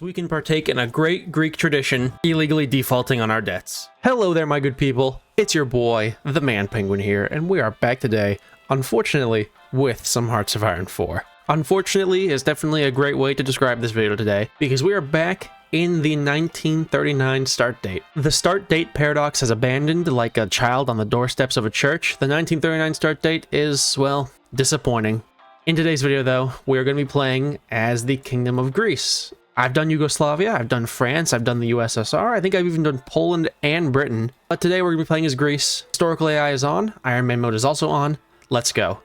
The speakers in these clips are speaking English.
we can partake in a great Greek tradition, illegally defaulting on our debts. Hello there, my good people. It's your boy, the Man Penguin here, and we are back today, unfortunately, with some Hearts of Iron 4. Unfortunately is definitely a great way to describe this video today, because we are back in the 1939 start date. The start date paradox has abandoned like a child on the doorsteps of a church. The 1939 start date is, well, disappointing. In today's video, though, we're going to be playing as the Kingdom of Greece. I've done Yugoslavia, I've done France, I've done the USSR, I think I've even done Poland and Britain. But today we're going to be playing as Greece. Historical AI is on, Iron Man mode is also on. Let's go.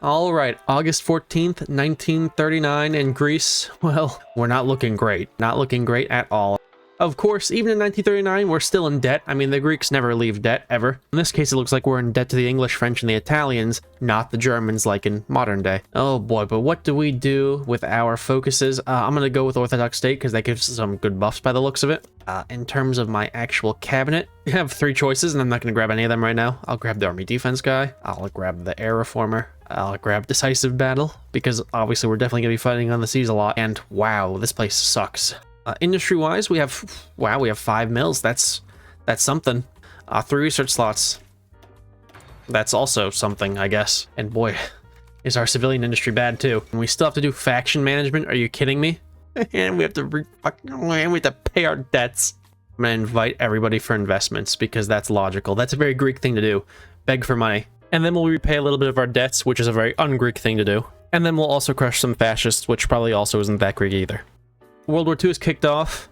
Alright, August 14th, 1939 in Greece. Well, we're not looking great. Not looking great at all. Of course, even in 1939, we're still in debt. I mean, the Greeks never leave debt, ever. In this case, it looks like we're in debt to the English, French, and the Italians, not the Germans like in modern day. Oh boy, but what do we do with our focuses? I'm gonna go with Orthodox State, because that gives some good buffs by the looks of it. In terms of my actual cabinet, I have three choices, and I'm not gonna grab any of them right now. I'll grab the Army Defense guy, I'll grab the Air Reformer, I'll grab Decisive Battle, because obviously we're definitely gonna be fighting on the seas a lot, and wow, this place sucks. Industry-wise, we have 5 mills. That's something. 3 research slots. That's also something, I guess. And boy, is our civilian industry bad too. And we still have to do faction management. Are you kidding me? And we have to pay our debts. I'm gonna invite everybody for investments because that's logical. That's a very Greek thing to do. Beg for money. And then we'll repay a little bit of our debts, which is a very un-Greek thing to do. And then we'll also crush some fascists, which probably also isn't that Greek either. World War II is kicked off,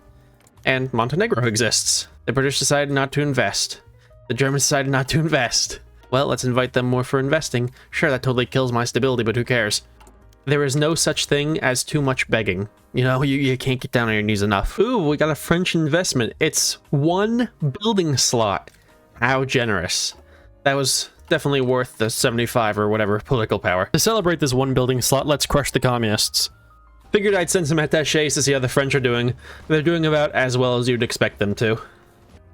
and Montenegro exists. The British decided not to invest. The Germans decided not to invest. Well, let's invite them more for investing. Sure, that totally kills my stability, but who cares? There is no such thing as too much begging. You know, you can't get down on your knees enough. Ooh, we got a French investment. It's 1 building slot. How generous. That was definitely worth the 75 or whatever political power. To celebrate this 1 building slot, let's crush the communists. Figured I'd send some attachés to see how the French are doing. They're doing about as well as you'd expect them to.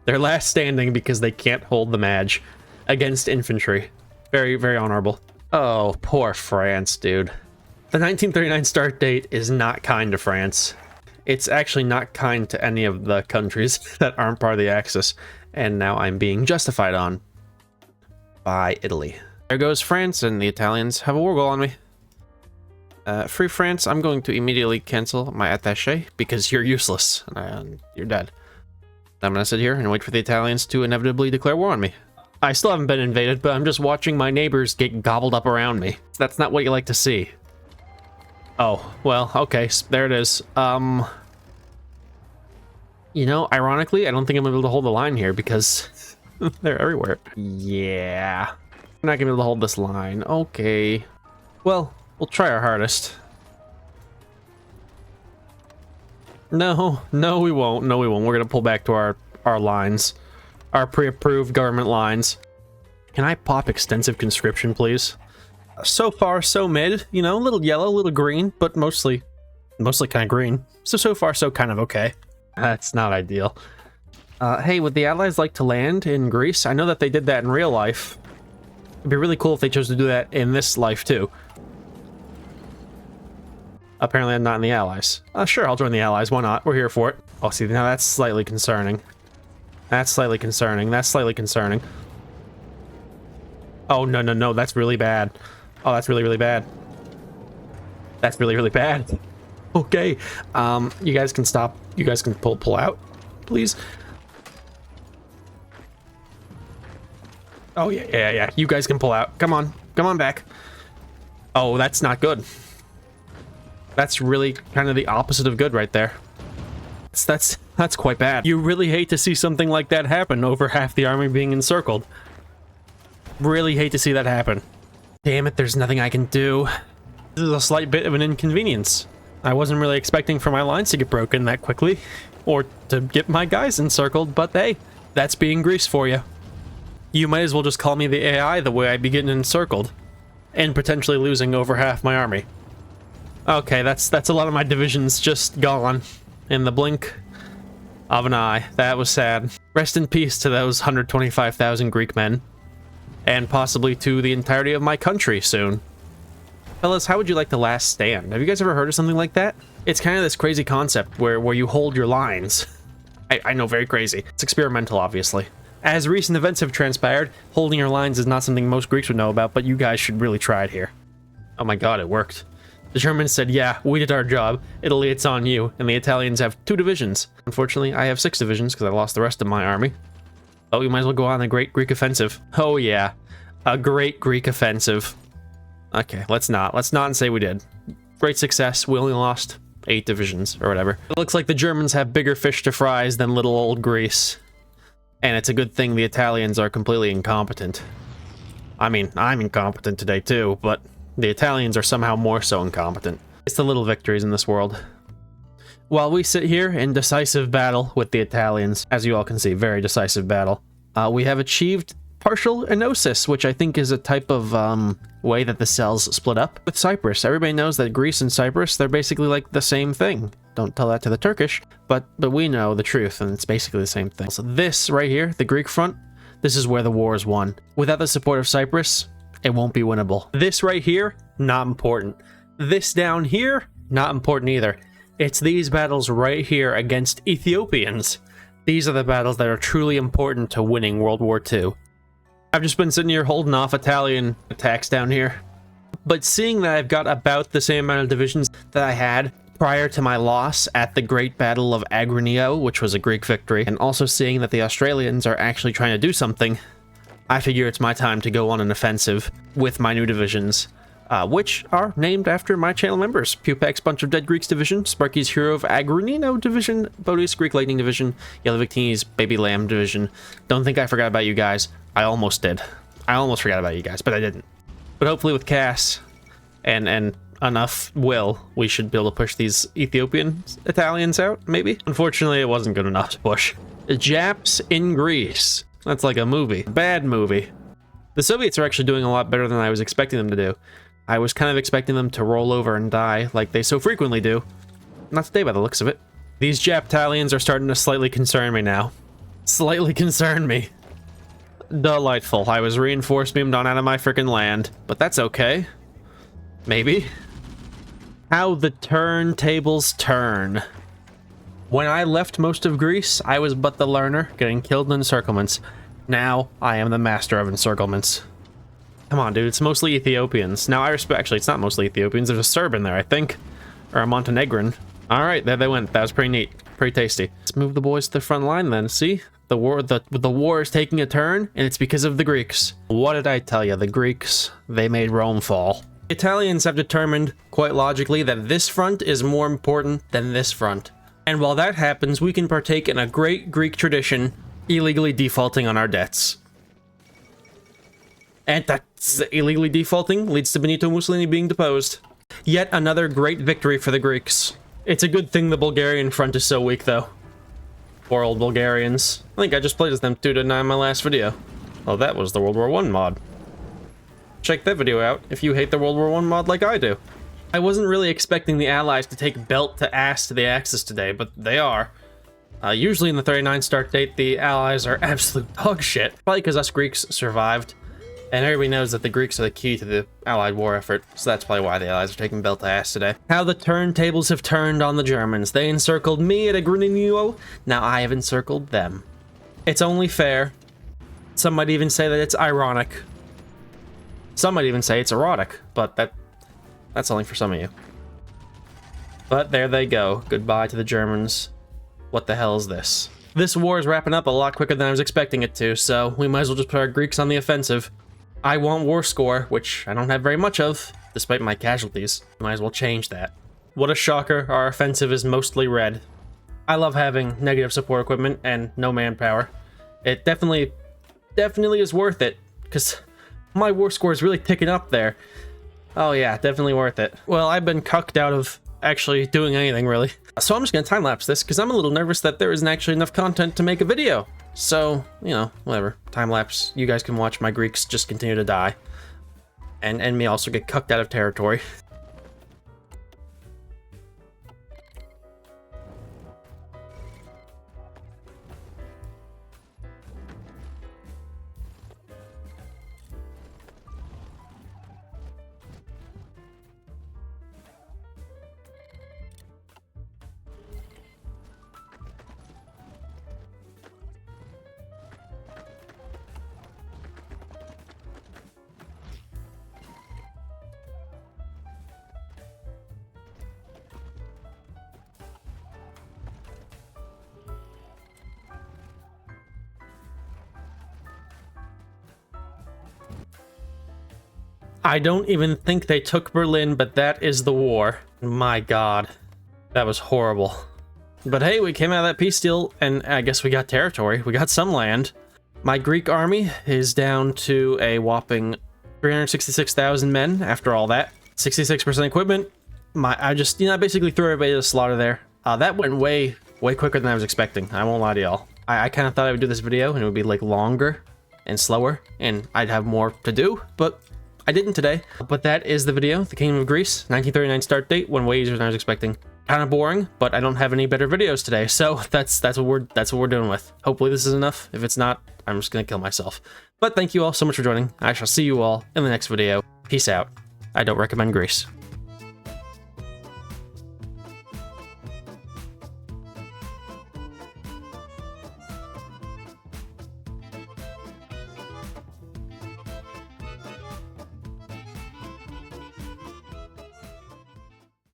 They're last standing because they can't hold the Madge against infantry. Very, very honorable. Oh, poor France, dude. The 1939 start date is not kind to France. It's actually not kind to any of the countries that aren't part of the Axis, and now I'm being justified on by Italy. There goes France, and the Italians have a war goal on me. Free France, I'm going to immediately cancel my attaché because you're useless and you're dead. I'm gonna sit here and wait for the Italians to inevitably declare war on me. I still haven't been invaded, but I'm just watching my neighbors get gobbled up around me. That's not what you like to see. Oh, well, okay, there it is. You know, ironically, I don't think I'm gonna be able to hold the line here because they're everywhere. Yeah. I'm not gonna be able to hold this line. Okay. Well, we'll try our hardest. No, we won't. No, we won't. We're gonna pull back to our lines. Our pre-approved government lines. Can I pop extensive conscription, please? So far, so mid. You know, a little yellow, a little green, but mostly kind of green. So far, so kind of okay. That's not ideal. Hey, would the Allies like to land in Greece? I know that they did that in real life. It'd be really cool if they chose to do that in this life, too. Apparently I'm not in the Allies. Sure, I'll join the Allies. Why not? We're here for it. Oh, see, now that's slightly concerning. That's slightly concerning. That's slightly concerning. Oh, no. That's really bad. Oh, that's really, really bad. That's really, really bad. Okay. You guys can stop. You guys can pull out, please. Oh, yeah. You guys can pull out. Come on. Come on back. Oh, that's not good. That's really kind of the opposite of good right there. That's quite bad. You really hate to see something like that happen, over half the army being encircled. Really hate to see that happen. Damn it, there's nothing I can do. This is a slight bit of an inconvenience. I wasn't really expecting for my lines to get broken that quickly, or to get my guys encircled, but hey, that's being Greece for you. You might as well just call me the AI the way I be getting encircled, and potentially losing over half my army. Okay, that's a lot of my divisions just gone in the blink of an eye. That was sad. Rest in peace to those 125,000 Greek men, and possibly to the entirety of my country soon. Fellas, how would you like the last stand? Have you guys ever heard of something like that? It's kind of this crazy concept where you hold your lines. I know, very crazy. It's experimental, obviously. As recent events have transpired, holding your lines is not something most Greeks would know about, but you guys should really try it here. Oh my god, it worked. The Germans said, yeah, we did our job. Italy, it's on you. And the Italians have 2 divisions. Unfortunately, I have 6 divisions because I lost the rest of my army. Oh, we might as well go on a great Greek offensive. Oh yeah, a great Greek offensive. Okay, let's not say we did. Great success, we only lost 8 divisions or whatever. It looks like the Germans have bigger fish to fry than little old Greece. And it's a good thing the Italians are completely incompetent. I mean, I'm incompetent today too, but the Italians are somehow more so incompetent. It's the little victories in this world. While we sit here in decisive battle with the Italians, as you all can see, very decisive battle, we have achieved partial enosis, which I think is a type of way that the cells split up. With Cyprus, everybody knows that Greece and Cyprus, they're basically like the same thing. Don't tell that to the Turkish, but we know the truth, and it's basically the same thing. So this right here, the Greek front, this is where the war is won. Without the support of Cyprus, it won't be winnable. This right here, not important. This down here, not important either. It's these battles right here against Ethiopians. These are the battles that are truly important to winning World War II. I've just been sitting here holding off Italian attacks down here. But seeing that I've got about the same amount of divisions that I had prior to my loss at the Great Battle of Agrinio, which was a Greek victory, and also seeing that the Australians are actually trying to do something, I figure it's my time to go on an offensive with my new divisions, which are named after my channel members. Pupak's Bunch of Dead Greeks Division, Sparky's Hero of Agrinino Division, Bodhi's Greek Lightning Division, Yellow Victini's Baby Lamb Division. Don't think I forgot about you guys. I almost did. I almost forgot about you guys, but I didn't. But hopefully with Cass and enough will, we should be able to push these Ethiopian Italians out, maybe? Unfortunately, it wasn't good enough to push. The Japs in Greece. That's like a movie. Bad movie. The Soviets are actually doing a lot better than I was expecting them to do. I was kind of expecting them to roll over and die, like they so frequently do. Not today by the looks of it. These Japtalians are starting to slightly concern me now. Slightly concern me. Delightful. I was reinforced beamed on out of my frickin' land, but that's okay. Maybe. How the turntables turn. When I left most of Greece, I was but the learner, getting killed in encirclements. Now, I am the master of encirclements. Come on, dude, it's mostly Ethiopians. Now, I respect... Actually, it's not mostly Ethiopians. There's a Serb in there, I think. Or a Montenegrin. Alright, there they went. That was pretty neat. Pretty tasty. Let's move the boys to the front line, then. See? The war is taking a turn, and it's because of the Greeks. What did I tell you? The Greeks, they made Rome fall. The Italians have determined, quite logically, that this front is more important than this front. And while that happens, we can partake in a great Greek tradition, illegally defaulting on our debts. And that's illegally defaulting leads to Benito Mussolini being deposed. Yet another great victory for the Greeks. It's a good thing the Bulgarian front is so weak, though. Poor old Bulgarians. I think I just played as them 2 to 9 in my last video. Oh, that was the World War I mod. Check that video out if you hate the World War I mod like I do. I wasn't really expecting the Allies to take belt to ass to the Axis today, but they are. Usually in the 39 start date, the Allies are absolute dog shit. Probably because us Greeks survived, and everybody knows that the Greeks are the key to the Allied war effort, so that's probably why the Allies are taking belt to ass today. How the turntables have turned on the Germans. They encircled me at Agrinio, now I have encircled them. It's only fair. Some might even say that it's ironic. Some might even say it's erotic, but that's only for some of you. But there they go. Goodbye to the Germans. What the hell is this? This war is wrapping up a lot quicker than I was expecting it to, so we might as well just put our Greeks on the offensive. I want war score, which I don't have very much of, despite my casualties. Might as well change that. What a shocker, our offensive is mostly red. I love having negative support equipment and no manpower. It definitely is worth it, because my war score is really ticking up there. Oh yeah, definitely worth it. Well, I've been cucked out of actually doing anything, really. So I'm just gonna time-lapse this, because I'm a little nervous that there isn't actually enough content to make a video. So, you know, whatever. Time-lapse, you guys can watch my Greeks just continue to die. And me also get cucked out of territory. I don't even think they took Berlin, but that is the war. My god. That was horrible. But hey, we came out of that peace deal, and I guess we got territory. We got some land. My Greek army is down to a whopping 366,000 men after all that. 66% equipment. I just, I basically threw everybody to the slaughter there. That went way quicker than I was expecting. I won't lie to y'all. I kind of thought I would do this video and it would be like longer and slower and I'd have more to do, but I didn't today. But that is the video. The Kingdom of Greece, 1939 start date, went way easier than I was expecting. Kind of boring, but I don't have any better videos today, so that's what we're doing with. Hopefully this is enough. If it's not, I'm just gonna kill myself. But thank you all so much for joining. I shall see you all in the next video. Peace out. I don't recommend Greece.